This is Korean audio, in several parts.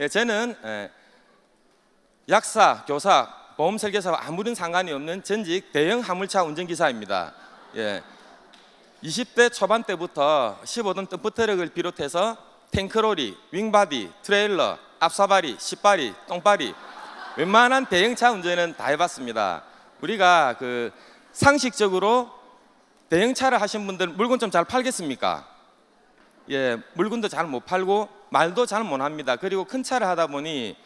저는 약사, 교사, 보험 설계사와 아무런 상관이 없는 전직 대형 화물차 운전기사입니다. 20대 초반 때부터 15톤 덤프트럭을 비롯해서 탱크로리, 윙바디, 트레일러, 앞사바리, 십바리, 똥바리 웬만한 대형차 운전은 다 해봤습니다. 우리가 상식적으로 대형차를 하신 분들 물건 좀 잘 팔겠습니까? 물건도 잘 못 팔고 말도 잘 못 합니다. 그리고 큰 차를 하다 보니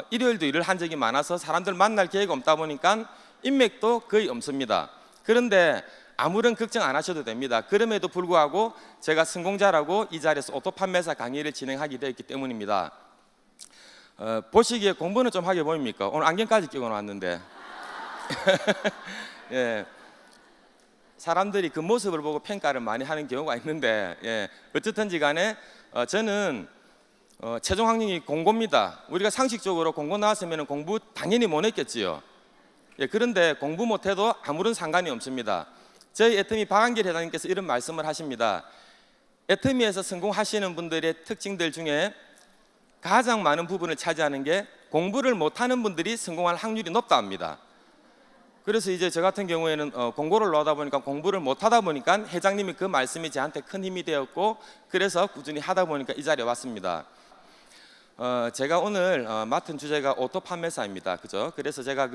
일요일도 일을 한 적이 많아서 사람들 만날 기회가 없다 보니까 인맥도 거의 없습니다. 그런데 아무런 걱정 안 하셔도 됩니다. 그럼에도 불구하고 제가 성공자라고 이 자리에서 오토 판매사 강의를 진행하게 되었기 때문입니다. 보시기에 공부는 좀 하게 보입니까? 오늘 안경까지 끼고 나왔는데 사람들이 그 모습을 보고 평가를 많이 하는 경우가 있는데 어쨌든지 간에 저는 최종 학력이 공고입니다. 우리가 상식적으로 공고 나왔으면 공부 당연히 못 했겠지요. 그런데 공부 못해도 아무런 상관이 없습니다. 저희 애터미 박한길 회장님께서 이런 말씀을 하십니다. 애터미에서 성공하시는 분들의 특징들 중에 가장 많은 부분을 차지하는 게 공부를 못하는 분들이 성공할 확률이 높다 합니다. 그래서 이제 저 같은 경우에는 공고를 넣다 보니까 공부를 못하다 보니까 회장님이 그 말씀이 저한테 큰 힘이 되었고 그래서 꾸준히 하다 보니까 이 자리에 왔습니다. 제가 오늘 맡은 주제가 오토 판매사입니다. 그죠? 그래서 제가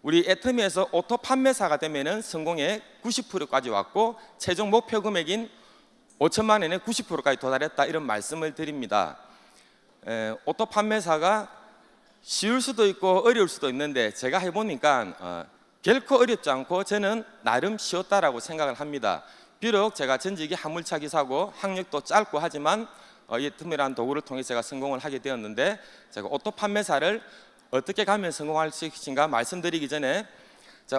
우리 애터미에서 오토 판매사가 되면은 성공의 90%까지 왔고 최종 목표 금액인 5천만 원에 90%까지 도달했다 이런 말씀을 드립니다. 오토 판매사가 쉬울 수도 있고 어려울 수도 있는데 제가 해보니까 결코 어렵지 않고 저는 나름 쉬웠다라고 생각을 합니다. 비록 제가 전직이 화물차 기사고 학력도 짧고 하지만 이 애터미라는 도구를 통해 제가 성공을 하게 되었는데 제가 오토 판매사를 어떻게 가면 성공할 수 있을까 말씀드리기 전에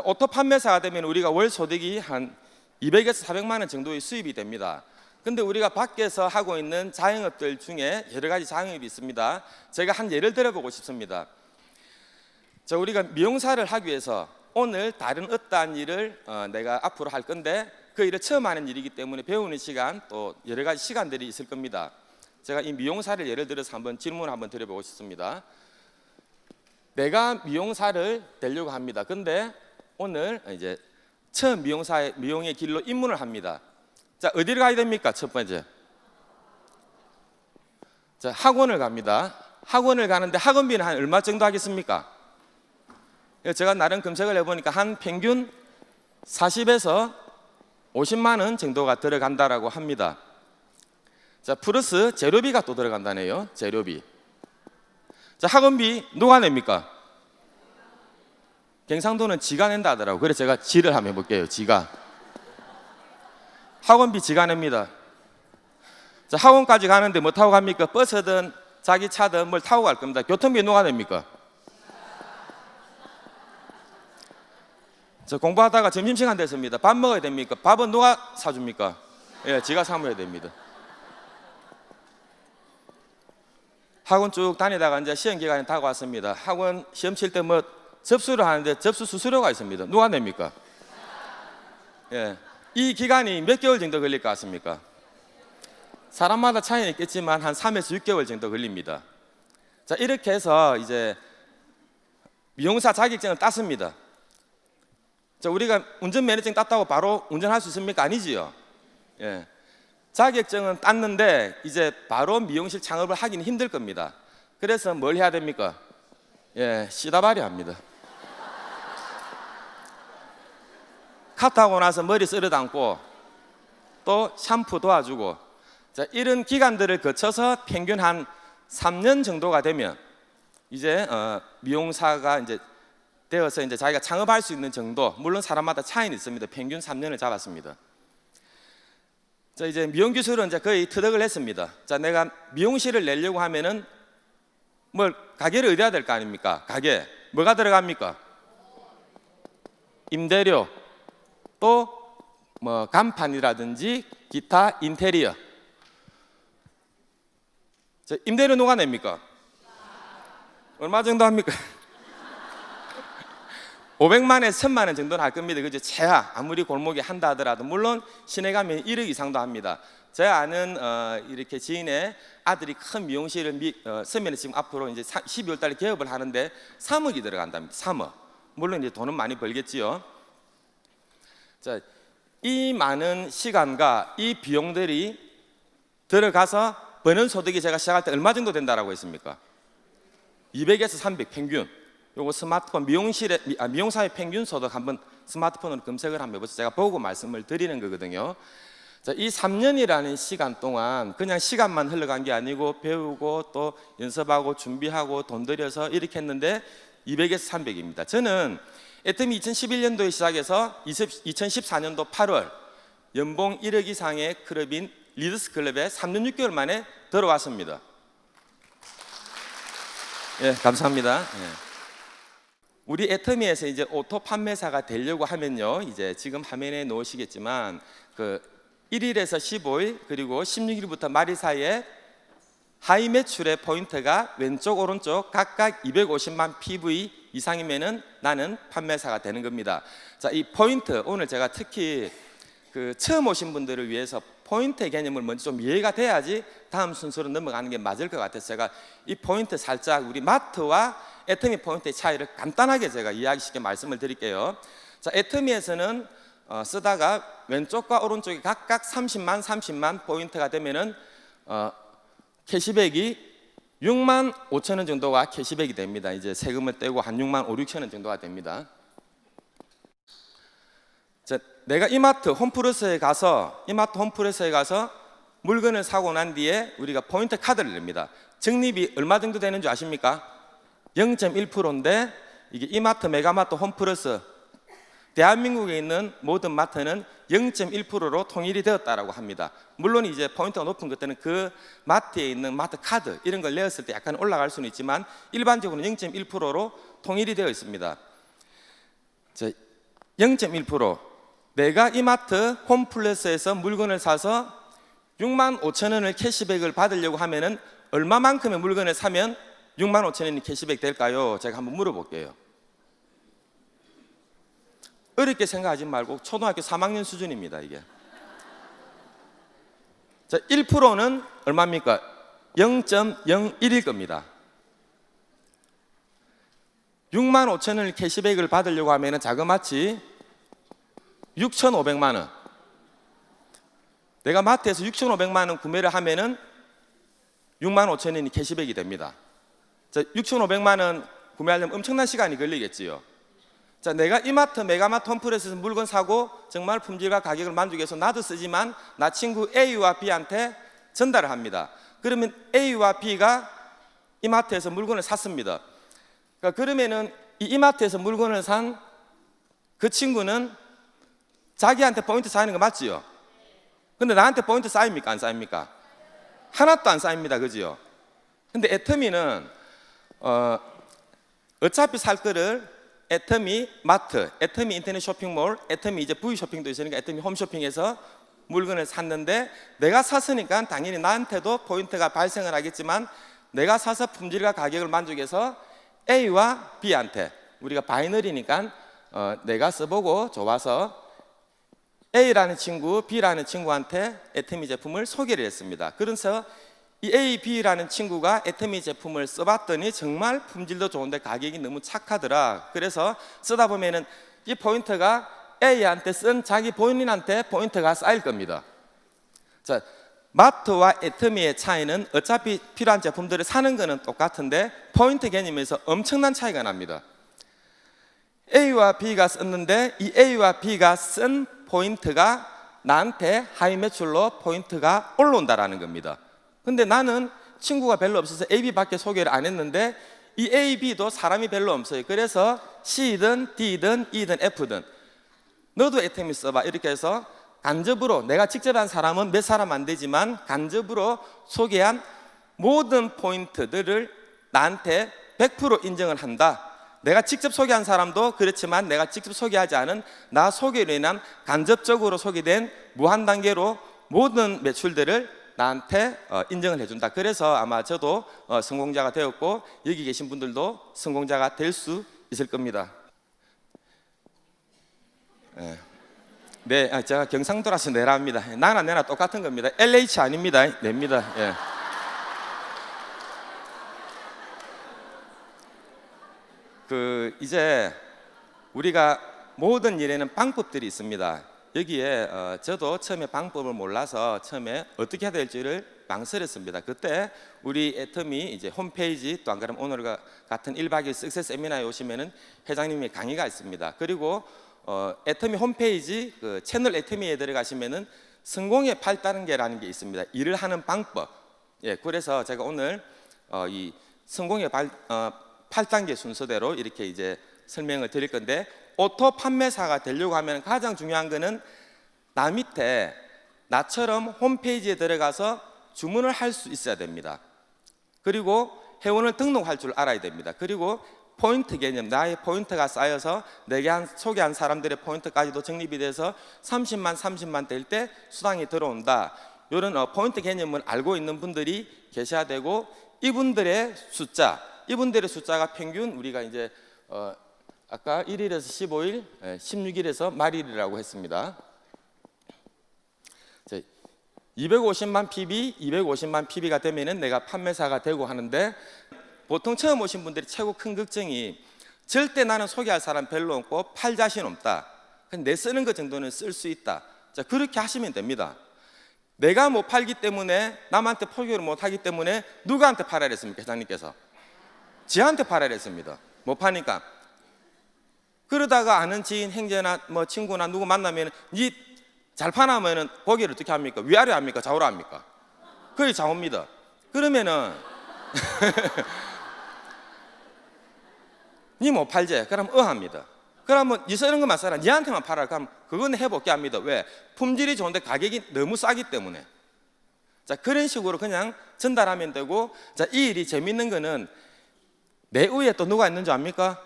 오토 판매사가 되면 우리가 월 소득이 한 200에서 400만 원 정도의 수입이 됩니다. 근데 우리가 밖에서 하고 있는 자영업들 중에 여러 가지 자영업이 있습니다. 제가 한 예를 들어보고 싶습니다. 우리가 미용사를 하기 위해서 오늘 다른 어떠한 일을 내가 앞으로 할 건데 그 일을 처음 하는 일이기 때문에 배우는 시간 또 여러 가지 시간들이 있을 겁니다. 제가 이 미용사를 예를 들어서 한번 질문을 한번 드려보고 싶습니다. 내가 미용사를 되려고 합니다. 근데 오늘 이제 처음 미용의 길로 입문을 합니다. 어디를 가야 됩니까? 첫 번째 학원을 갑니다. 학원을 가는데 학원비는 한 얼마 정도 하겠습니까? 제가 나름 검색을 해보니까 한 평균 40에서 50만 원 정도가 들어간다라고 합니다. 플러스 재료비가 또 들어간다네요. 재료비. 학원비 누가 냅니까? 경상도는 지가 낸다 하더라고요. 그래서 제가 지를 한번 해볼게요. 지가. 학원비 지가 냅니다. 학원까지 가는데 뭐 타고 갑니까? 버스든 자기 차든 뭘 타고 갈 겁니다. 교통비 누가 냅니까? 공부하다가 점심시간 됐습니다. 밥 먹어야 됩니까? 밥은 누가 사줍니까? 지가 사 먹어야 됩니다. 학원 쭉 다니다가 이제 시험 기간에 다가왔습니다. 학원 시험 칠 때 뭐 접수를 하는데 접수 수수료가 있습니다. 누가 냅니까? 이 기간이 몇 개월 정도 걸릴 것 같습니까? 사람마다 차이는 있겠지만 한 3에서 6개월 정도 걸립니다. 이렇게 해서 이제 미용사 자격증을 땄습니다. 우리가 운전면허증 땄다고 바로 운전할 수 있습니까? 아니지요. 자격증은 땄는데 이제 바로 미용실 창업을 하기는 힘들 겁니다. 그래서 뭘 해야 됩니까? 시다발이 합니다. 카트하고 나서 머리 쓸어 담고 또 샴푸 도와주고 이런 기간들을 거쳐서 평균 한 3년 정도가 되면 이제 미용사가 이제 되어서 이제 자기가 창업할 수 있는 정도, 물론 사람마다 차이는 있습니다. 평균 3년을 잡았습니다. 이제 미용 기술은 이제 거의 터득을 했습니다. 내가 미용실을 내려고 하면은 가게를 얻어야 될 거 아닙니까? 가게 뭐가 들어갑니까? 임대료, 또 간판이라든지 기타 인테리어. 임대료 누가 냅니까? 얼마 정도 합니까? 500만에 1000만 원 정도는 할 겁니다. 그죠? 최하 아무리 골목에 한다 하더라도 물론 시내 가면 1억 이상도 합니다. 제 아는 이렇게 지인의 아들이 큰 미용실을 서면에 지금 앞으로 이제 12월 달에 개업을 하는데 3억이 들어간답니다. 3억. 물론 이제 돈은 많이 벌겠지요. 자, 이 많은 시간과 이 비용들이 들어가서 버는 소득이 제가 시작할 때 얼마 정도 된다라고 했습니까? 200에서 300 평균. 요거 스마트폰 미용사의 평균 소득 한번 스마트폰으로 검색을 한번 해보세요. 제가 보고 말씀을 드리는 거거든요. 자, 이 3년이라는 시간 동안 그냥 시간만 흘러간 게 아니고 배우고 또 연습하고 준비하고 돈 들여서 이렇게 했는데 200에서 300입니다. 저는 애터미 2011년도에 시작해서 2014년도 8월 연봉 1억 이상의 클럽인 리더스 클럽에 3년 6개월 만에 들어왔습니다. 예, 감사합니다. 예. 우리 애터미에서 이제 오토 판매사가 되려고 하면요, 이제 지금 화면에 놓으시겠지만 그 1일에서 15일 그리고 16일부터 말일 사이에 하이 매출의 포인트가 왼쪽 오른쪽 각각 250만 PV 이상이면은 나는 판매사가 되는 겁니다. 자, 이 포인트 오늘 제가 특히 그 처음 오신 분들을 위해서 포인트의 개념을 먼저 좀 이해가 돼야지 다음 순서로 넘어가는 게 맞을 것 같아서 제가 이 포인트 살짝 우리 마트와 애터미 포인트의 차이를 간단하게 제가 이야기 쉽게 말씀을 드릴게요. 자, 애터미에서는 쓰다가 왼쪽과 오른쪽이 각각 30만 포인트가 되면은 캐시백이 6만 5천 원 정도가 캐시백이 됩니다. 이제 세금을 떼고 한 6만 5, 6천 원 정도가 됩니다. 자, 내가 이마트 홈플러스에 가서 물건을 사고 난 뒤에 우리가 포인트 카드를 냅니다. 적립이 얼마 정도 되는 줄 아십니까? 0.1%인데 이게 이마트, 메가마트, 홈플러스 대한민국에 있는 모든 마트는 0.1%로 통일이 되었다라고 합니다. 물론 이제 포인트가 높은 것들은 그 마트에 있는 마트 카드 이런 걸 내었을 때 약간 올라갈 수는 있지만 일반적으로 0.1%로 통일이 되어 있습니다. 0.1% 내가 이마트 홈플러스에서 물건을 사서 6만 5천 원을 캐시백을 받으려고 하면은 얼마만큼의 물건을 사면 6만 5천 원이 캐시백 될까요? 제가 한번 물어볼게요. 어렵게 생각하지 말고 초등학교 3학년 수준입니다. 이게. 자, 1%는 얼마입니까? 0.01일 겁니다. 6만 5천 원을 캐시백을 받으려고 하면 자그마치 6,500만 원. 내가 마트에서 6,500만 원 구매를 하면은 6만 5천 원이 캐시백이 됩니다. 자, 6,500만 원 구매하려면 엄청난 시간이 걸리겠지요. 자, 내가 이마트, 메가마트, 홈플러스에서 물건 사고 정말 품질과 가격을 만족해서 나도 쓰지만 나 친구 A와 B한테 전달을 합니다. 그러면 A와 B가 이마트에서 물건을 샀습니다. 그러면은 이 이마트에서 물건을 산 그 친구는 자기한테 포인트 쌓이는 거 맞지요? 근데 나한테 포인트 쌓입니까? 안 쌓입니까? 하나도 안 쌓입니다. 그지요? 근데 애터미는 어차피 살 거를 애터미 마트, 애터미 인터넷 쇼핑몰, 애터미 이제 V 쇼핑도 있으니까 애터미 홈쇼핑에서 물건을 샀는데 내가 샀으니까 당연히 나한테도 포인트가 발생을 하겠지만 내가 사서 품질과 가격을 만족해서 A와 B한테 우리가 바이너리니까 내가 써보고 좋아서 A라는 친구, B라는 친구한테 애터미 제품을 소개를 했습니다. 그래서 이 A, B라는 친구가 애터미 제품을 써봤더니 정말 품질도 좋은데 가격이 너무 착하더라. 그래서 쓰다 보면은 이 포인트가 A한테 쓴 자기 본인한테 포인트가 쌓일 겁니다. 자, 마트와 애터미의 차이는 어차피 필요한 제품들을 사는 거는 똑같은데 포인트 개념에서 엄청난 차이가 납니다. A와 B가 썼는데 이 A와 B가 쓴 포인트가 나한테 하이 매출로 포인트가 올라온다라는 겁니다. 근데 나는 친구가 별로 없어서 A, B밖에 소개를 안 했는데 이 A, B도 사람이 별로 없어요. 그래서 C든 D든 E든 F든 너도 애터미 써봐 이렇게 해서 간접으로 내가 직접 한 사람은 몇 사람 안 되지만 간접으로 소개한 모든 포인트들을 나한테 100% 인정을 한다. 내가 직접 소개한 사람도 그렇지만 내가 직접 소개하지 않은 나 소개로 인한 간접적으로 소개된 무한단계로 모든 매출들을 나한테 인정을 해준다. 그래서 아마 저도 성공자가 되었고 여기 계신 분들도 성공자가 될 수 있을 겁니다. 네, 제가 경상도라서 내라입니다. 나나 내나 똑같은 겁니다. LH 아닙니다. 냅니다. 예. 이제 우리가 모든 일에는 방법들이 있습니다. 여기에 저도 처음에 방법을 몰라서 처음에 어떻게 해야 될지를 망설였습니다. 그때 우리 애터미 이제 홈페이지, 또 안 그러면 오늘 같은 1박 2일 석세스 세미나에 오시면은 회장님의 강의가 있습니다. 그리고 애터미 홈페이지 채널 애터미에 들어가시면은 성공의 8단계라는 게 있습니다. 일을 하는 방법. 예, 그래서 제가 오늘 이 성공의 8단계 순서대로 이렇게 이제 설명을 드릴 건데, 오토 판매사가 되려고 하면 가장 중요한 거는 나 밑에 나처럼 홈페이지에 들어가서 주문을 할 수 있어야 됩니다. 그리고 회원을 등록할 줄 알아야 됩니다. 그리고 포인트 개념, 나의 포인트가 쌓여서 내게 소개한 사람들의 포인트까지도 적립이 돼서 30만 될 때 수당이 들어온다. 이런 포인트 개념을 알고 있는 분들이 계셔야 되고, 이분들의 숫자가 평균 우리가 이제 아까 1일에서 15일, 16일에서 말일이라고 했습니다. 250만 PB가 되면은 내가 판매사가 되고 하는데, 보통 처음 오신 분들이 최고 큰 걱정이 절대 나는 소개할 사람 별로 없고 팔 자신 없다. 내 쓰는 것 정도는 쓸 수 있다. 자, 그렇게 하시면 됩니다. 내가 못 팔기 때문에, 남한테 포기를 못 하기 때문에 누구한테 팔아야 했습니까? 회장님께서 지한테 팔아야 했습니다. 못 파니까. 그러다가 아는 지인, 형제나 뭐 친구나 누구 만나면 니 잘 파나면은 고개를 어떻게 합니까? 위아래 합니까? 좌우로 합니까? 거의 좌우입니다. 그러면은 니 못 팔지? 그럼 합니다. 그러면 니 쓰는 것만 써라. 니한테만 팔아. 그럼 그건 해볼게 합니다. 왜? 품질이 좋은데 가격이 너무 싸기 때문에. 자, 그런 식으로 그냥 전달하면 되고, 자, 이 일이 재밌는 거는 내 위에 또 누가 있는 줄 압니까?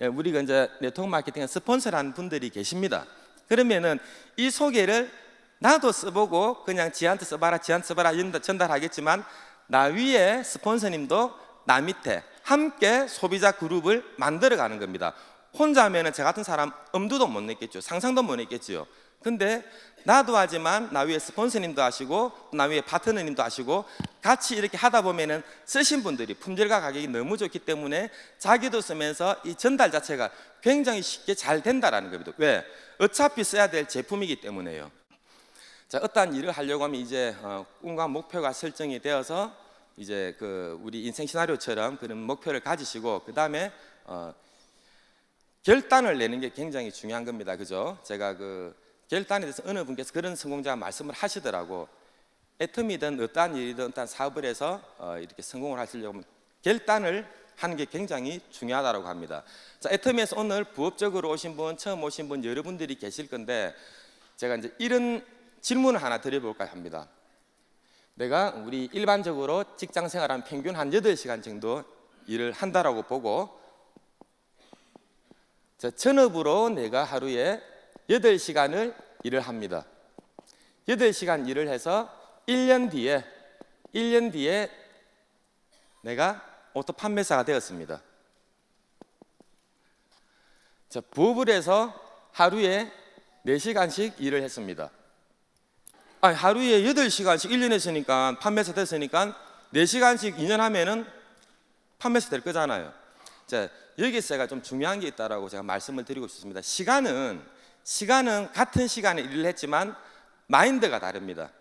예, 우리가 이제 네트워크 마케팅 스폰서라는 분들이 계십니다. 그러면은 이 소개를 나도 써보고 그냥 지한테 써봐라 전달하겠지만, 나 위에 스폰서님도 나 밑에 함께 소비자 그룹을 만들어가는 겁니다. 혼자 하면은 저 같은 사람 엄두도 못 냈겠죠. 상상도 못 냈겠죠. 근데 나도 하지만 나 위에 스폰서님도 하시고 나 위에 파트너님도 하시고 같이 이렇게 하다 보면은 쓰신 분들이 품질과 가격이 너무 좋기 때문에 자기도 쓰면서 이 전달 자체가 굉장히 쉽게 잘 된다라는 겁니다. 왜? 어차피 써야 될 제품이기 때문에요. 자, 어떠한 일을 하려고 하면 이제 꿈과 목표가 설정이 되어서 이제 우리 인생 시나리오처럼 그런 목표를 가지시고, 그 다음에 결단을 내는 게 굉장히 중요한 겁니다. 그죠? 제가 결단에 대해서 어느 분께서 그런 성공자가 말씀을 하시더라고. 애터미든 어떠한 일이든 어떠한 사업을 해서 이렇게 성공을 하시려면 결단을 하는 게 굉장히 중요하다고 합니다. 자, 애터미에서 오늘 부업적으로 오신 분, 처음 오신 분 여러분들이 계실 건데, 제가 이제 이런 질문을 하나 드려볼까 합니다. 내가 우리 일반적으로 직장 생활한 평균 한 8시간 정도 일을 한다라고 보고, 전업으로 내가 하루에 8시간을 일을 합니다. 8시간 일을 해서 1년 뒤에 내가 오토 판매사가 되었습니다. 자, 부업을 해서 하루에 4시간씩 일을 했습니다. 하루에 8시간씩 1년 했으니까 판매사 됐으니까 4시간씩 2년 하면은 판매사 될 거잖아요. 자, 여기서 제가 좀 중요한 게 있다라고 제가 말씀을 드리고 싶습니다. 시간은 같은 시간에 일을 했지만 마인드가 다릅니다.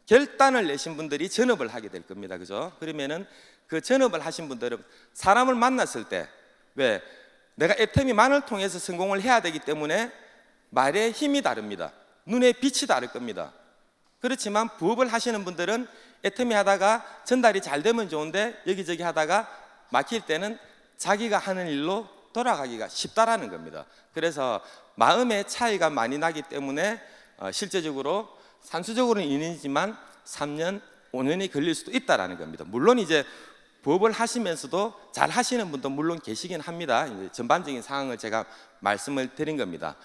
결단을 내신 분들이 전업을 하게 될 겁니다. 그죠? 그러면은 그 전업을 하신 분들은 사람을 만났을 때, 왜? 내가 애터미만을 통해서 성공을 해야 되기 때문에 말의 힘이 다릅니다. 눈의 빛이 다를 겁니다. 그렇지만 부업을 하시는 분들은 애터미 하다가 전달이 잘 되면 좋은데 여기저기 하다가 막힐 때는 자기가 하는 일로 돌아가기가 쉽다라는 겁니다. 그래서 마음의 차이가 많이 나기 때문에 실제적으로 산수적으로는 2년이지만 3년, 5년이 걸릴 수도 있다라는 겁니다. 물론 이제 부업을 하시면서도 잘 하시는 분도 물론 계시긴 합니다. 이제 전반적인 상황을 제가 말씀을 드린 겁니다.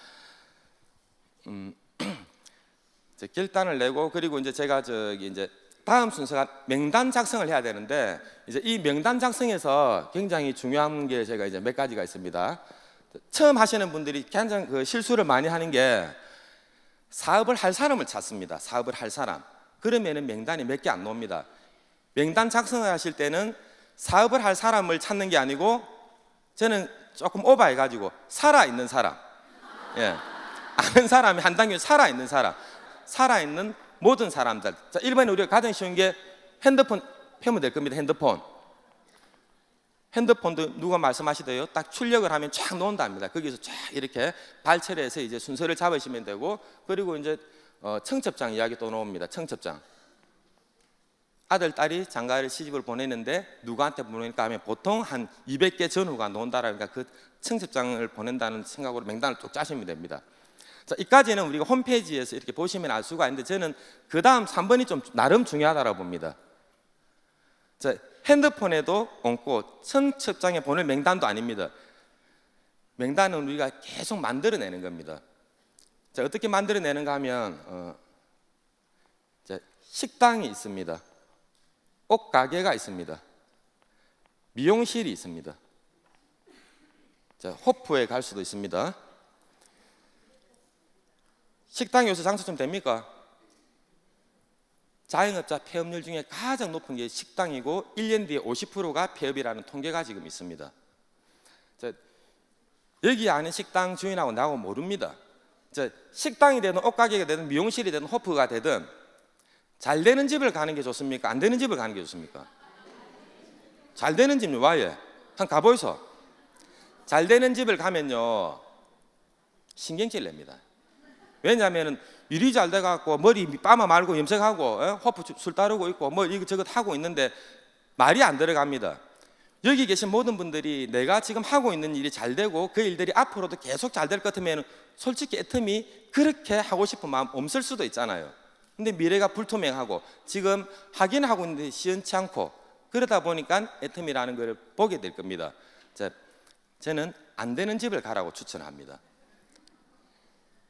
결단을 내고, 그리고 이제 제가 이제 다음 순서가 명단 작성을 해야 되는데, 이제 이 명단 작성에서 굉장히 중요한 게 제가 이제 몇 가지가 있습니다. 처음 하시는 분들이 굉장히 실수를 많이 하는 게, 사업을 할 사람을 찾습니다. 사업을 할 사람. 그러면은 명단이 몇 개 안 나옵니다. 명단 작성을 하실 때는 사업을 할 사람을 찾는 게 아니고 저는 조금 오버해가지고 살아있는 사람, 예. 아는 사람이 한 단계 살아있는 사람, 살아있는 모든 사람들. 자, 일반에 우리가 가장 쉬운 게 핸드폰 펴면 될 겁니다. 핸드폰도 누가 말씀하시대요. 딱 출력을 하면 쫙 나온답니다. 거기서 쫙 이렇게 발췌해서 이제 순서를 잡으시면 되고, 그리고 이제 청첩장 이야기 또 나옵니다. 청첩장. 아들, 딸이 장가를 시집을 보내는데 누구한테 보내니까 하면 보통 한 200개 전후가 나온다라니까 그 청첩장을 보낸다는 생각으로 명단을 쭉 짜시면 됩니다. 자, 이까지는 우리가 홈페이지에서 이렇게 보시면 알 수가 있는데 저는 그 다음 3번이 좀 나름 중요하다고 봅니다. 자, 핸드폰에도 얹고 청첩장에 보낼 명단도 아닙니다. 명단은 우리가 계속 만들어내는 겁니다. 자, 어떻게 만들어내는가 하면 자, 식당이 있습니다. 옷가게가 있습니다. 미용실이 있습니다. 자, 호프에 갈 수도 있습니다. 식당 요새 장사 좀 됩니까? 자영업자 폐업률 중에 가장 높은 게 식당이고 1년 뒤에 50%가 폐업이라는 통계가 지금 있습니다. 자, 여기 아는 식당 주인하고 나하고 모릅니다. 자, 식당이 되든 옷가게가 되든 미용실이 되든 호프가 되든 잘 되는 집을 가는 게 좋습니까? 안 되는 집을 가는 게 좋습니까? 잘 되는 집요. 와예. 한 가보이소. 잘 되는 집을 가면요 신경질 냅니다. 왜냐하면 일이 잘 돼갖고 머리 빠마 말고 염색하고 호프 술 따르고 있고 뭐 이것저것 하고 있는데 말이 안 들어갑니다. 여기 계신 모든 분들이 내가 지금 하고 있는 일이 잘 되고 그 일들이 앞으로도 계속 잘 될 것 같으면 솔직히 애텀이 그렇게 하고 싶은 마음 없을 수도 있잖아요. 근데 미래가 불투명하고 지금 하긴 하고 있는데 시원치 않고 그러다 보니까 애텀이라는 걸 보게 될 겁니다. 자, 저는 안 되는 집을 가라고 추천합니다.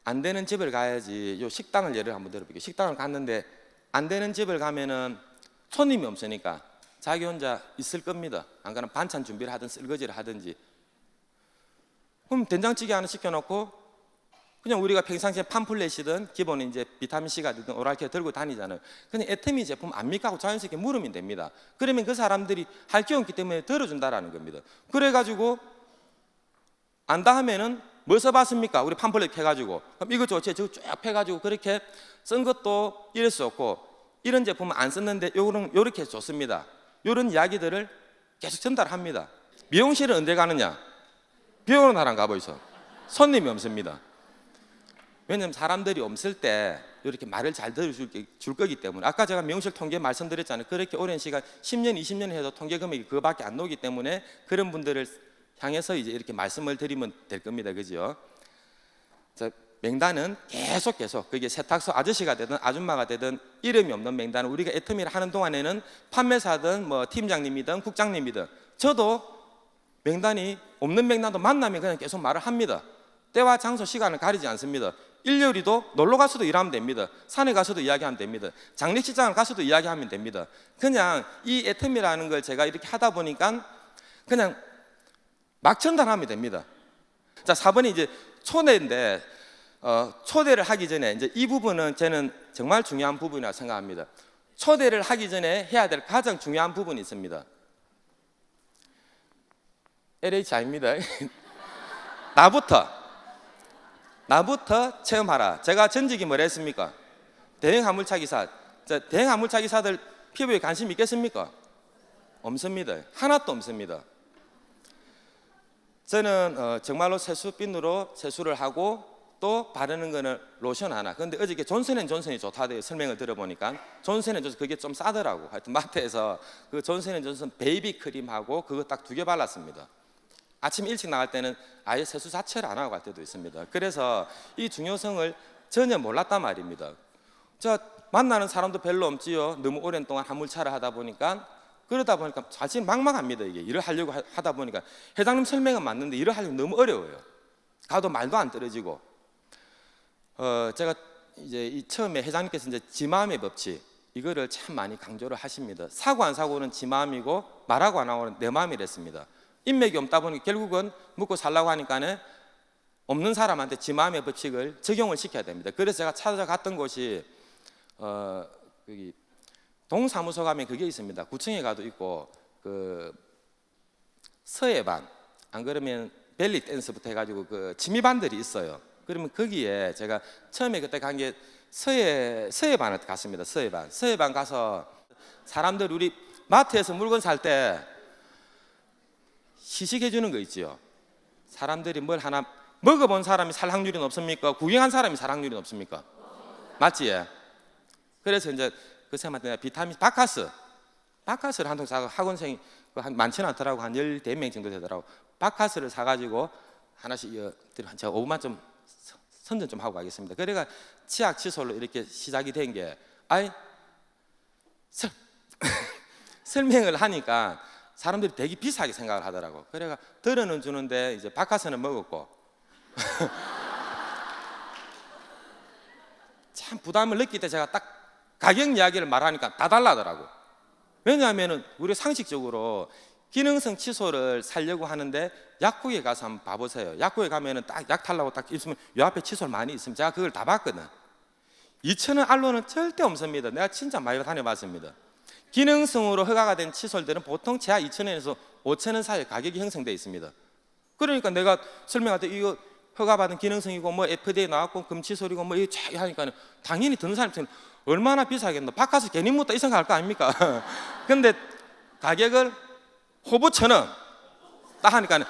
안 되는 집을 가야지. 요 식당을 예를 한번 들어볼게요. 식당을 갔는데 안 되는 집을 가면은 손님이 없으니까 자기 혼자 있을 겁니다. 안 그러면 반찬 준비를 하든 설거지를 하든지. 그럼 된장찌개 하나 시켜놓고 그냥 우리가 평상시에 팜플렛이든 기본 이제 비타민C가 되든 오랄케 들고 다니잖아요. 그냥 애터미 제품 압니까? 하고 자연스럽게 물으면 됩니다. 그러면 그 사람들이 할 게 없기 때문에 들어준다라는 겁니다. 그래가지고 안다 하면은 뭐 써봤습니까? 우리 팜플렛 펴가지고 그럼 이거 좋지 저거 쫙 펴가지고 그렇게 쓴 것도 이럴 수 없고 이런 제품은 안 썼는데 요렇게 좋습니다. 요런 이야기들을 계속 전달합니다. 미용실은 언제 가느냐? 비 오는 날 안 가보이소. 손님이 없습니다. 왜냐하면 사람들이 없을 때 이렇게 말을 잘 들어줄 거기 때문에. 아까 제가 미용실 통계 말씀드렸잖아요. 그렇게 오랜 시간 10년, 20년 해도 통계 금액이 그거밖에 안 나오기 때문에 그런 분들을 향해서 이제 이렇게 말씀을 드리면 될 겁니다. 그죠? 자, 명단은 계속 그게 세탁소 아저씨가 되든 아줌마가 되든 이름이 없는 명단은 우리가 애터미를 하는 동안에는 판매사든 뭐 팀장님이든 국장님이든 저도 명단이 없는 명단도 만나면 그냥 계속 말을 합니다. 때와 장소 시간을 가리지 않습니다. 일요일이도 놀러 가서도 일하면 됩니다. 산에 가서도 이야기하면 됩니다. 장례식장을 가서도 이야기하면 됩니다. 그냥 이 애터미라는 걸 제가 이렇게 하다 보니까 그냥 막 전달하면 됩니다. 자, 4번이 이제 초대인데 초대를 하기 전에 이제 이 부분은 저는 정말 중요한 부분이라고 생각합니다. 초대를 하기 전에 해야 될 가장 중요한 부분이 있습니다. LH 아닙니다. 나부터 체험하라. 제가 전직이 뭐라 했습니까? 대형화물차 기사. 자, 대형화물차 기사들 피부에 관심 있겠습니까? 없습니다. 하나도 없습니다. 저는 정말로 세수핀으로 세수를 하고 또 바르는 거는 로션 하나. 그런데 어저께 존슨앤존슨이 좋다대요. 설명을 들어보니까 존슨앤존슨 그게 좀 싸더라고. 하여튼 마트에서 그 존슨앤존슨 베이비 크림하고 그거 딱 2개 발랐습니다. 아침 일찍 나갈 때는 아예 세수 자체를 안 하고 갈 때도 있습니다. 그래서 이 중요성을 전혀 몰랐단 말입니다. 저 만나는 사람도 별로 없지요. 너무 오랜 동안 화물차를 하다 보니까 그러다 보니까 사실 막막합니다. 이게 일을 하려고 하다 보니까 회장님 설명은 맞는데 일을 하려면 너무 어려워요. 가도 말도 안 떨어지고. 제가 이제 처음에 회장님께서 이제 지 마음의 법칙 이거를 참 많이 강조를 하십니다. 사고 안 사고는 지 마음이고 말하고 안 하고는 내 마음이랬습니다. 인맥이 없다 보니 결국은 먹고 살라고 하니까는 없는 사람한테 지 마음의 법칙을 적용을 시켜야 됩니다. 그래서 제가 찾아갔던 곳이 여기 동사무소 가면 그게 있습니다. 구청에 가도 있고 그 서예반, 안 그러면 벨리 댄스부터 해가지고 그 취미반들이 있어요. 그러면 거기에 제가 처음에 그때 간 게 서예반을 갔습니다. 서예반 가서 사람들 우리 마트에서 물건 살 때 시식해 주는 거 있지요. 사람들이 뭘 하나 먹어본 사람이 살 확률이 높습니까? 구경한 사람이 살 확률이 높습니까? 맞지? 그래서 이제 그 쌤한테 비타민 바카스를 한 통 사고 학원생이 많지는 않더라고. 한 14명 정도 되더라고. 바카스를 사가지고 하나씩 제가 5분만 좀 선전 좀 하고 가겠습니다. 그래가 치약 칫솔로 이렇게 시작이 된 게 설명을 하니까 사람들이 되게 비싸게 생각을 하더라고. 그래가 들어는 주는데 이제 바카스는 먹었고 참 부담을 느낄 때 제가 딱 가격 이야기를 말하니까 다 달라더라고. 왜냐하면 우리 상식적으로 기능성 칫솔을 사려고 하는데 약국에 가서 한번 봐보세요. 약국에 가면은 딱 약 탈라고 딱 있으면 요 앞에 칫솔 많이 있으면 제가 그걸 다 봤거든. 2,000원 알로는 절대 없습니다. 내가 진짜 많이 다녀봤습니다. 기능성으로 허가가 된 칫솔들은 보통 제가 2,000원에서 5,000원 사이에 가격이 형성되어 있습니다. 그러니까 내가 설명할 때 이거 허가받은 기능성이고 뭐 FDA 나왔고 금칫솔이고 뭐 이거 쫙 하니까 당연히 듣는 사람들은 얼마나 비싸겠노. 바카스 괜히 묻다 이 생각할 거 아닙니까? 근데 가격을 호부 1,000원 딱 하니까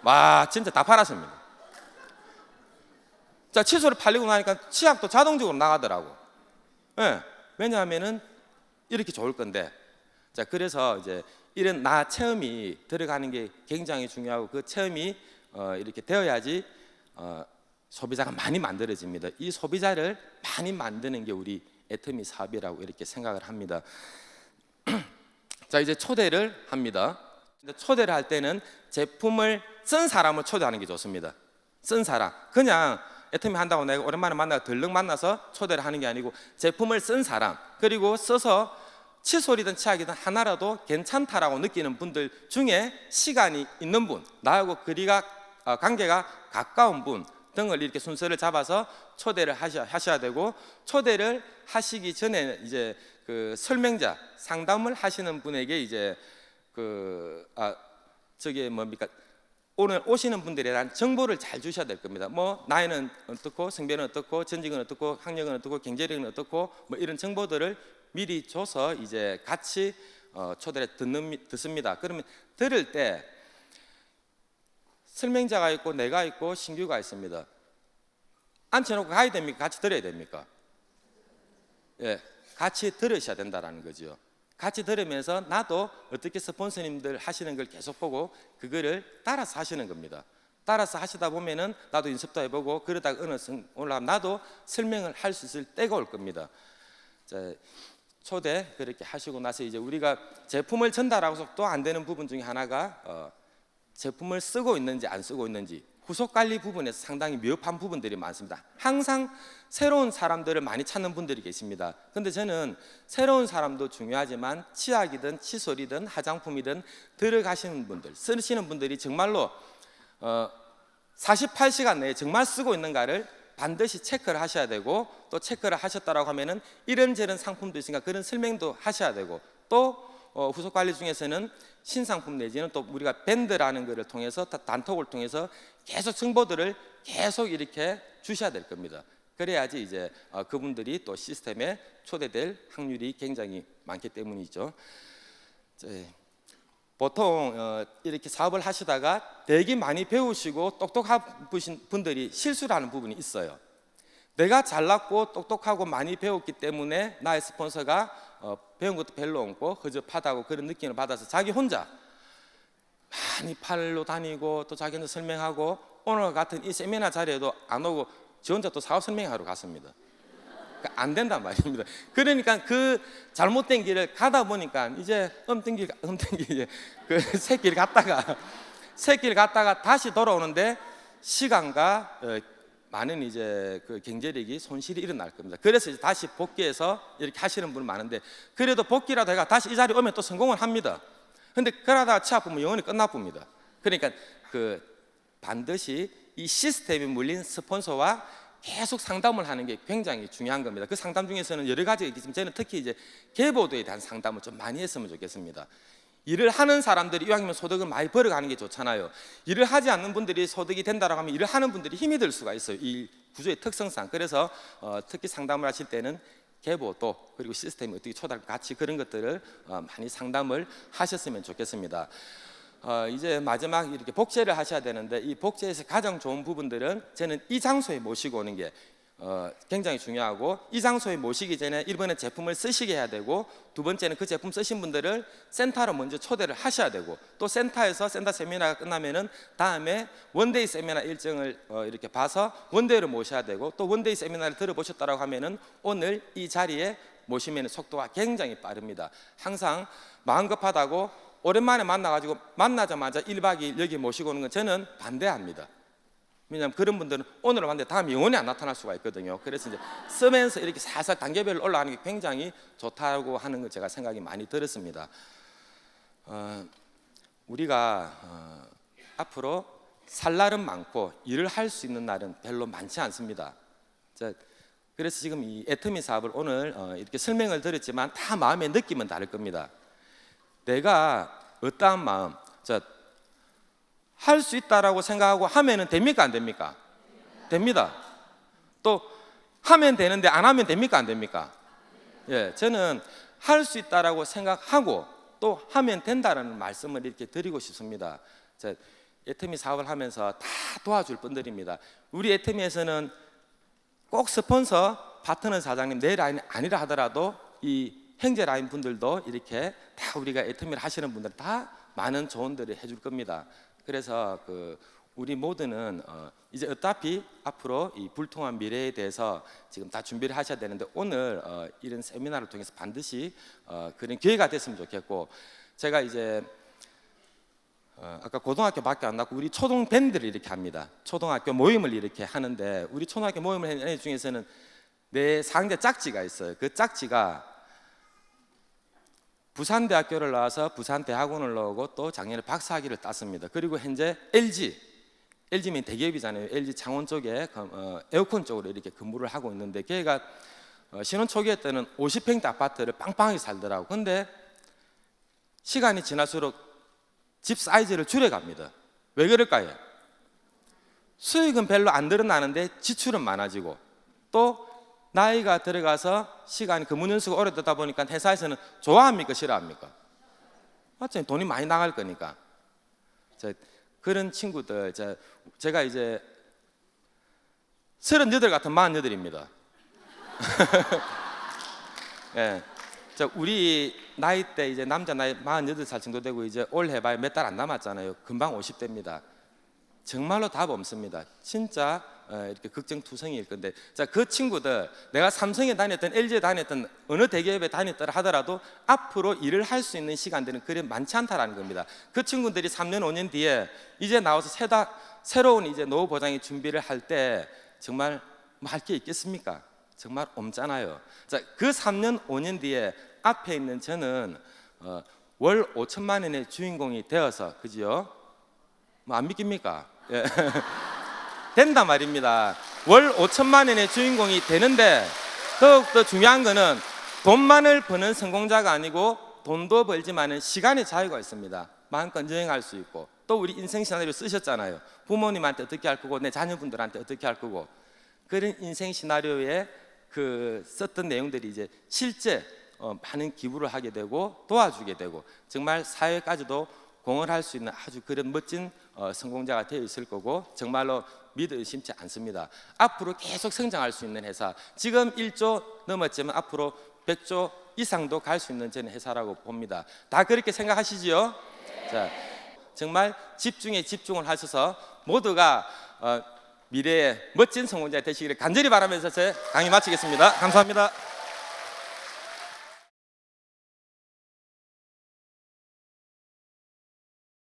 와 진짜 다 팔았습니다. 자, 칫솔이 팔리고 나니까 치약도 자동적으로 나가더라고. 예, 왜냐하면은 이렇게 좋을 건데. 자, 그래서 이제 이런 나 체험이 들어가는 게 굉장히 중요하고 그 체험이 이렇게 되어야지 소비자가 많이 만들어집니다. 이 소비자를 많이 만드는 게 우리 애터미 사업이라고 이렇게 생각을 합니다. 자, 이제 초대를 합니다. 초대를 할 때는 제품을 쓴 사람을 초대하는 게 좋습니다. 쓴 사람, 그냥 애터미 한다고 내가 오랜만에 만나서 덜렁 만나서 초대를 하는 게 아니고 제품을 쓴 사람, 그리고 써서 칫솔이든 치약이든 하나라도 괜찮다라고 느끼는 분들 중에 시간이 있는 분, 나하고 거리가 관계가 가까운 분 등을 이렇게 순서를 잡아서 초대를 하셔야 되고, 초대를 하시기 전에 이제 그 설명자 상담을 하시는 분에게 이제 저게 뭡니까? 오늘 오시는 분들에 대한 정보를 잘 주셔야 될 겁니다. 뭐 나이는 어떻고, 성별은 어떻고, 전직은 어떻고, 학력은 어떻고, 경제력은 어떻고, 뭐 이런 정보들을 미리 줘서 이제 같이 초대를 듣습니다. 그러면 들을 때 설명자가 있고 내가 있고 신규가 있습니다. 앉혀놓고 가야 됩니까? 같이 들어야 됩니까? 예, 같이 들으셔야 된다는 거죠. 같이 들으면서 나도 어떻게 스폰서님들 하시는 걸 계속 보고 그거를 따라서 하시는 겁니다. 따라서 하시다 보면은 나도 연습도 해보고 그러다가 어느 순간 올라가면 나도 설명을 할 수 있을 때가 올 겁니다. 자, 초대 그렇게 하시고 나서 이제 우리가 제품을 전달하고서 또 안 되는 부분 중에 하나가 제품을 쓰고 있는지 안 쓰고 있는지 후속 관리 부분에서 상당히 미흡한 부분들이 많습니다. 항상 새로운 사람들을 많이 찾는 분들이 계십니다. 근데 저는 새로운 사람도 중요하지만 치약이든 칫솔이든 화장품이든 들어가시는 분들, 쓰시는 분들이 정말로 48시간 내에 정말 쓰고 있는가를 반드시 체크를 하셔야 되고, 또 체크를 하셨다라고 하면은 이런저런 상품도 있으니까 그런 설명도 하셔야 되고, 또 후속 관리 중에서는 신상품 내지는 또 우리가 밴드라는 것을 통해서 단톡을 통해서 계속 정보들을 계속 이렇게 주셔야 될 겁니다. 그래야지 이제 그분들이 또 시스템에 초대될 확률이 굉장히 많기 때문이죠. 보통 이렇게 사업을 하시다가 되게 많이 배우시고 똑똑한 분들이 실수를 하는 부분이 있어요. 내가 잘났고 똑똑하고 많이 배웠기 때문에 나의 스폰서가 배운 것도 별로 없고 허접하다고 그런 느낌을 받아서 자기 혼자 많이 팔로 다니고 또 자기한테 설명하고 오늘 같은 이 세미나 자리에도 안 오고 저 혼자 또 사업 설명하러 갔습니다. 그러니까 안 된단 말입니다. 그러니까 그 잘못된 길을 가다 보니까 이제 엄땡길 그 새길 갔다가 다시 돌아오는데 시간과 많은 이제 그 경제력이 손실이 일어날 겁니다. 그래서 이제 다시 복귀해서 이렇게 하시는 분 많은데, 그래도 복귀라도 해가 다시 이 자리에 오면 또 성공을 합니다. 근데 그러다가 치 아프면 영원히 끝나봅니다. 그러니까 그 반드시 이 시스템에 물린 스폰서와 계속 상담을 하는 게 굉장히 중요한 겁니다. 그 상담 중에서는 여러 가지가 있겠지만 저는 특히 이제 계보도에 대한 상담을 좀 많이 했으면 좋겠습니다. 일을 하는 사람들이 이왕이면 소득을 많이 벌어가는 게 좋잖아요. 일을 하지 않는 분들이 소득이 된다고 하면 일을 하는 분들이 힘이 들 수가 있어요. 이 구조의 특성상. 그래서 특히 상담을 하실 때는 계보도 그리고 시스템이 어떻게 초달 같이 그런 것들을 많이 상담을 하셨으면 좋겠습니다. 이제 마지막 이렇게 복제를 하셔야 되는데 이 복제에서 가장 좋은 부분들은 저는 이 장소에 모시고 오는 게 굉장히 중요하고, 이 장소에 모시기 전에 1번은 제품을 쓰시게 해야 되고, 두 번째는 그 제품 쓰신 분들을 센터로 먼저 초대를 하셔야 되고, 또 센터에서 센터 세미나가 끝나면은 다음에 원데이 세미나 일정을 이렇게 봐서 원데이로 모셔야 되고, 또 원데이 세미나를 들어보셨다고 하면은 오늘 이 자리에 모시면 속도가 굉장히 빠릅니다. 항상 마음 급하다고 오랜만에 만나가지고 만나자마자 1박 2일 여기 모시고 오는 건 저는 반대합니다. 왜냐하면 그런 분들은 오늘 왔는데 다음 영원히 안 나타날 수가 있거든요. 그래서 이제 쓰면서 이렇게 살살 단계별로 올라가는 게 굉장히 좋다고 하는 걸 제가 생각이 많이 들었습니다. 우리가 앞으로 살 날은 많고 일을 할 수 있는 날은 별로 많지 않습니다. 그래서 지금 이 애터미 사업을 오늘 이렇게 설명을 드렸지만 다 마음의 느낌은 다를 겁니다. 내가 어떠한 마음, 할 수 있다라고 생각하고 하면은 됩니까 안 됩니까? 됩니다. 또 하면 되는데 안 하면 됩니까 안 됩니까? 예, 저는 할 수 있다라고 생각하고 또 하면 된다라는 말씀을 이렇게 드리고 싶습니다. 애터미 사업을 하면서 다 도와줄 분들입니다. 우리 애터미에서는 꼭 스폰서 파트너 사장님 내 라인이 아니라 하더라도 이 형제 라인 분들도 이렇게 다 우리가 애터미를 하시는 분들 다 많은 조언들을 해줄 겁니다. 그래서 우리 모두는 이제 어차피 앞으로 이 불통한 미래에 대해서 지금 다 준비를 하셔야 되는데 오늘 이런 세미나를 통해서 반드시 그런 기회가 됐으면 좋겠고, 제가 이제 아까 고등학교밖에 안 났고 우리 초등 밴드를 이렇게 합니다. 초등학교 모임을 이렇게 하는데 우리 초등학교 모임을 하는 애 중에서는 내 상대 짝지가 있어요. 그 짝지가 부산대학교를 나와서 부산대학원을 나오고 또 작년에 박사학위를 땄습니다. 그리고 현재 LG면 대기업이잖아요. LG 창원 쪽에 에어컨 쪽으로 이렇게 근무를 하고 있는데, 걔가 신혼 초기에 때는 50평대 아파트를 빵빵하게 살더라고. 근데 시간이 지날수록 집 사이즈를 줄여갑니다. 왜 그럴까요? 수익은 별로 안 늘어나는데 지출은 많아지고, 또 나이가 들어가서 시간이 근무 연수가 오래되다 보니까 회사에서는 좋아합니까 싫어합니까? 맞죠? 돈이 많이 나갈 거니까. 그런 친구들, 제가 이제 38 같은 48입니다. 예, 우리 나이 때 이제 남자 나이 48살 정도 되고 이제 올 해봐야 몇 달 안 남았잖아요. 금방 50대입니다. 정말로 답 없습니다. 진짜 이렇게 걱정투성이일 건데, 그 친구들, 내가 삼성에 다녔던 LG에 다녔던 어느 대기업에 다녔더라 하더라도 앞으로 일을 할 수 있는 시간들은 그리 많지 않다라는 겁니다. 그 친구들이 3년 5년 뒤에 이제 나와서 새로운 이제 노후 보장의 준비를 할 때 정말 뭐 할 게 있겠습니까? 정말 없잖아요. 그 3년 5년 뒤에 앞에 있는 저는 월 5천만 원의 주인공이 되어서, 그지요? 뭐 안 믿깁니까? 예. 된단 말입니다. 월 5천만 원의 주인공이 되는데, 더욱더 중요한 거는 돈만을 버는 성공자가 아니고 돈도 벌지만은 시간의 자유가 있습니다. 마음껏 여행할 수 있고, 또 우리 인생 시나리오 쓰셨잖아요. 부모님한테 어떻게 할 거고 내 자녀분들한테 어떻게 할 거고, 그런 인생 시나리오에 썼던 내용들이 이제 실제 많은 기부를 하게 되고 도와주게 되고 정말 사회까지도 공헌할 수 있는 아주 그런 멋진 성공자가 되어 있을 거고, 정말로 믿어 의심치 않습니다. 앞으로 계속 성장할 수 있는 회사, 지금 1조 넘었지만 앞으로 100조 이상도 갈 수 있는 저는 회사라고 봅니다. 다 그렇게 생각하시지요? 정말 집중에 집중을 하셔서 모두가 미래의 멋진 성공자 되시기를 간절히 바라면서 제 강의 마치겠습니다. 감사합니다.